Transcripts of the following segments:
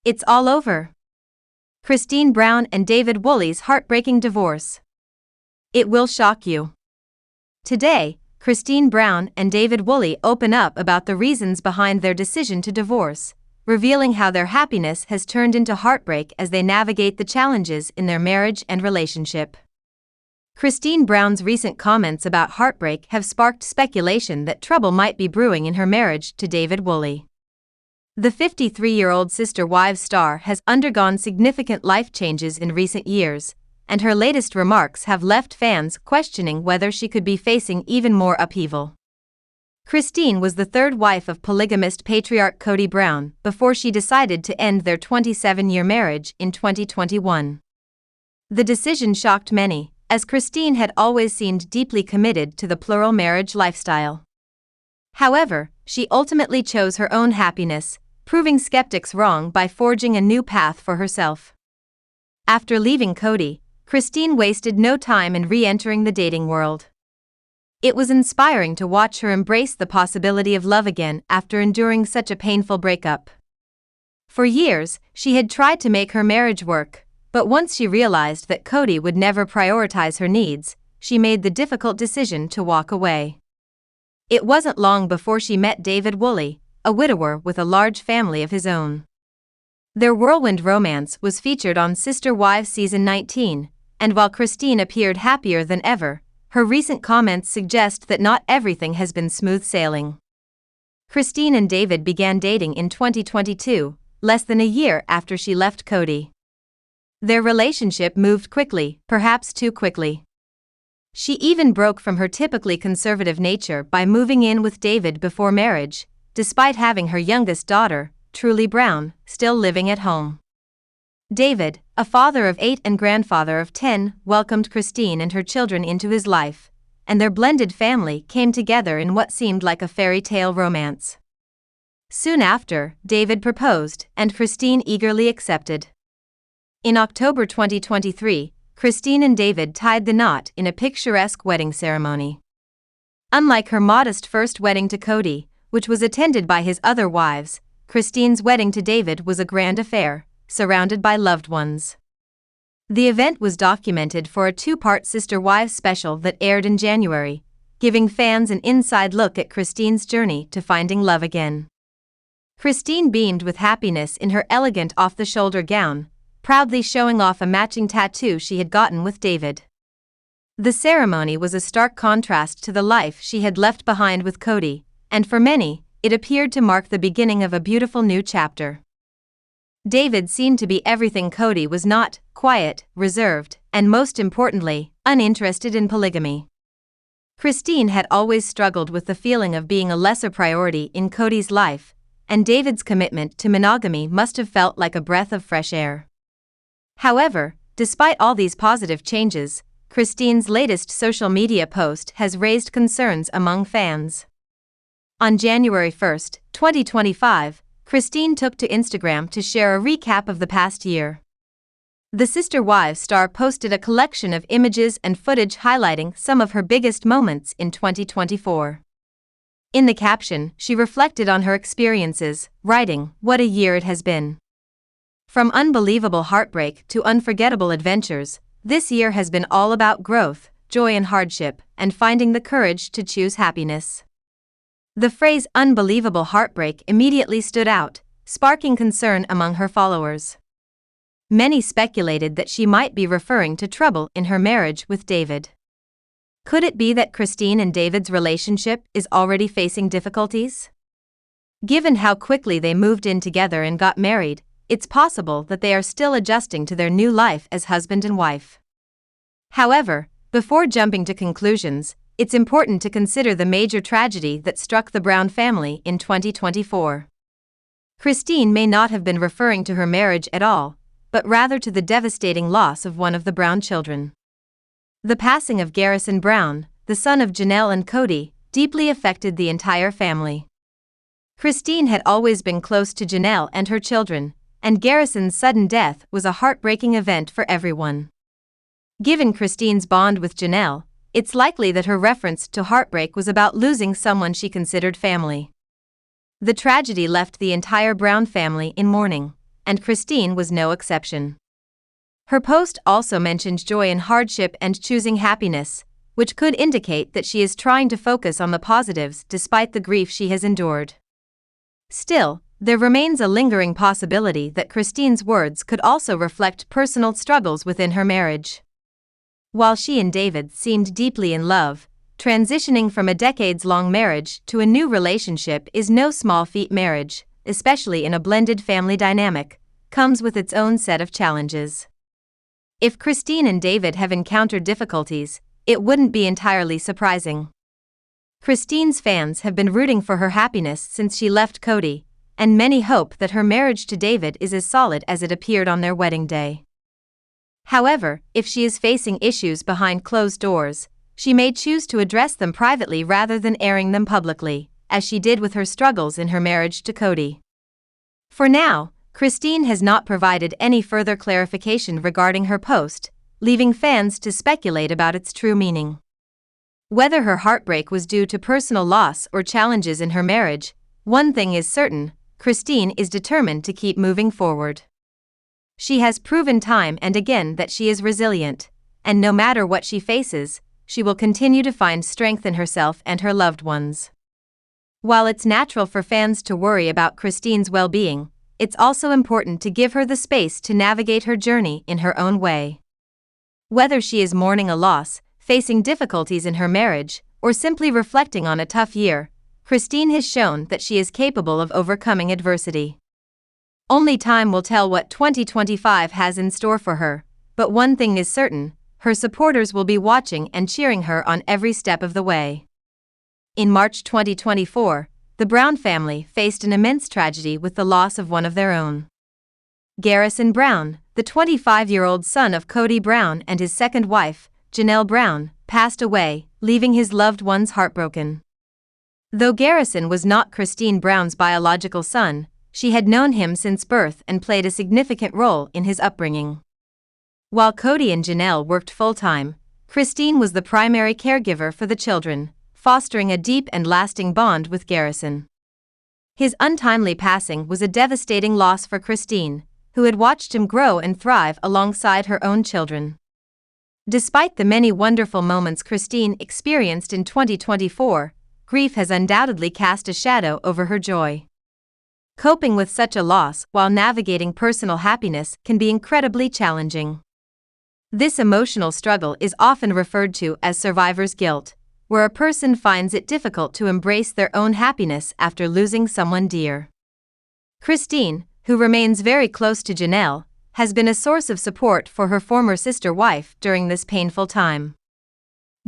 It's all over. Kody Brown and David Woolley's heartbreaking divorce. It will shock you. Today, Kody Brown and David Woolley open up about the reasons behind their decision to divorce, revealing how their happiness has turned into heartbreak as they navigate the challenges in their marriage and relationship. Kody Brown's recent comments about heartbreak have sparked speculation that trouble might be brewing in her marriage to David Woolley. The 53-year-old Sister Wives star has undergone significant life changes in recent years, and her latest remarks have left fans questioning whether she could be facing even more upheaval. Kody was the third wife of polygamist patriarch Kody Brown before she decided to end their 27-year marriage in 2021. The decision shocked many, as Kody had always seemed deeply committed to the plural marriage lifestyle. However, she ultimately chose her own happiness, proving skeptics wrong by forging a new path for herself. After leaving Kody, Kody wasted no time in re-entering the dating world. It was inspiring to watch her embrace the possibility of love again after enduring such a painful breakup. For years, she had tried to make her marriage work, but once she realized that Kody would never prioritize her needs, she made the difficult decision to walk away. It wasn't long before she met David Woolley, a widower with a large family of his own. Their whirlwind romance was featured on Sister Wives Season 19, and while Kody appeared happier than ever, her recent comments suggest that not everything has been smooth sailing. Kody and David began dating in 2022, less than a year after she left Kody. Their relationship moved quickly, perhaps too quickly. She even broke from her typically conservative nature by moving in with David before marriage, despite having her youngest daughter, Kody Brown, still living at home. David, a father of 8 and grandfather of 10, welcomed Kody and her children into his life, and their blended family came together in what seemed like a fairy tale romance. Soon after, David proposed, and Kody eagerly accepted. In October 2023, Kody and David tied the knot in a picturesque wedding ceremony. Unlike her modest first wedding to Kody, which was attended by his other wives, Kody's wedding to David was a grand affair, surrounded by loved ones. The event was documented for a 2-part Sister Wives special that aired in January, giving fans an inside look at Kody's journey to finding love again. Kody beamed with happiness in her elegant off-the-shoulder gown, proudly showing off a matching tattoo she had gotten with David. The ceremony was a stark contrast to the life she had left behind with Kody, and for many, it appeared to mark the beginning of a beautiful new chapter. David seemed to be everything Kody was not: quiet, reserved, and most importantly, uninterested in polygamy. Kody had always struggled with the feeling of being a lesser priority in Kody's life, and David's commitment to monogamy must have felt like a breath of fresh air. However, despite all these positive changes, Kody's latest social media post has raised concerns among fans. On January 1, 2025, Kody took to Instagram to share a recap of the past year. The Sister Wives star posted a collection of images and footage highlighting some of her biggest moments in 2024. In the caption, she reflected on her experiences, writing, "What a year it has been. From unbelievable heartbreak to unforgettable adventures, this year has been all about growth, joy and hardship, and finding the courage to choose happiness." The phrase "unbelievable heartbreak" immediately stood out, sparking concern among her followers. Many speculated that she might be referring to trouble in her marriage with David. Could it be that Kody and David's relationship is already facing difficulties? Given how quickly they moved in together and got married, it's possible that they are still adjusting to their new life as husband and wife. However, before jumping to conclusions, it's important to consider the major tragedy that struck the Brown family in 2024. Kody may not have been referring to her marriage at all, but rather to the devastating loss of one of the Brown children. The passing of Garrison Brown, the son of Janelle and Kody, deeply affected the entire family. Kody had always been close to Janelle and her children, and Garrison's sudden death was a heartbreaking event for everyone. Given Kody's bond with Janelle, it's likely that her reference to heartbreak was about losing someone she considered family. The tragedy left the entire Brown family in mourning, and Christine was no exception. Her post also mentioned joy in hardship and choosing happiness, which could indicate that she is trying to focus on the positives despite the grief she has endured. Still, there remains a lingering possibility that Christine's words could also reflect personal struggles within her marriage. While she and David seemed deeply in love, transitioning from a decades-long marriage to a new relationship is no small feat. Marriage, especially in a blended family dynamic, comes with its own set of challenges. If Christine and David have encountered difficulties, it wouldn't be entirely surprising. Christine's fans have been rooting for her happiness since she left Kody, and many hope that her marriage to David is as solid as it appeared on their wedding day. However, if she is facing issues behind closed doors, she may choose to address them privately rather than airing them publicly, as she did with her struggles in her marriage to Kody. For now, Christine has not provided any further clarification regarding her post, leaving fans to speculate about its true meaning. Whether her heartbreak was due to personal loss or challenges in her marriage, one thing is certain: Christine is determined to keep moving forward. She has proven time and again that she is resilient, and no matter what she faces, she will continue to find strength in herself and her loved ones. While it's natural for fans to worry about Christine's well-being, it's also important to give her the space to navigate her journey in her own way. Whether she is mourning a loss, facing difficulties in her marriage, or simply reflecting on a tough year, Christine has shown that she is capable of overcoming adversity. Only time will tell what 2025 has in store for her, but one thing is certain: her supporters will be watching and cheering her on every step of the way. In March 2024, the Brown family faced an immense tragedy with the loss of one of their own. Garrison Brown, the 25-year-old son of Kody Brown and his second wife, Janelle Brown, passed away, leaving his loved ones heartbroken. Though Garrison was not Christine Brown's biological son, she had known him since birth and played a significant role in his upbringing. While Kody and Janelle worked full-time, Christine was the primary caregiver for the children, fostering a deep and lasting bond with Garrison. His untimely passing was a devastating loss for Christine, who had watched him grow and thrive alongside her own children. Despite the many wonderful moments Christine experienced in 2024, grief has undoubtedly cast a shadow over her joy. Coping with such a loss while navigating personal happiness can be incredibly challenging. This emotional struggle is often referred to as survivor's guilt, where a person finds it difficult to embrace their own happiness after losing someone dear. Christine, who remains very close to Janelle, has been a source of support for her former sister wife during this painful time.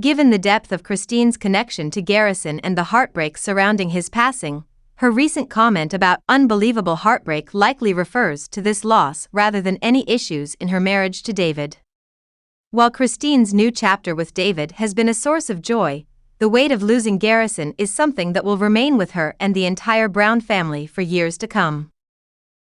Given the depth of Christine's connection to Garrison and the heartbreak surrounding his passing, her recent comment about unbelievable heartbreak likely refers to this loss rather than any issues in her marriage to David. While Christine's new chapter with David has been a source of joy, the weight of losing Garrison is something that will remain with her and the entire Brown family for years to come.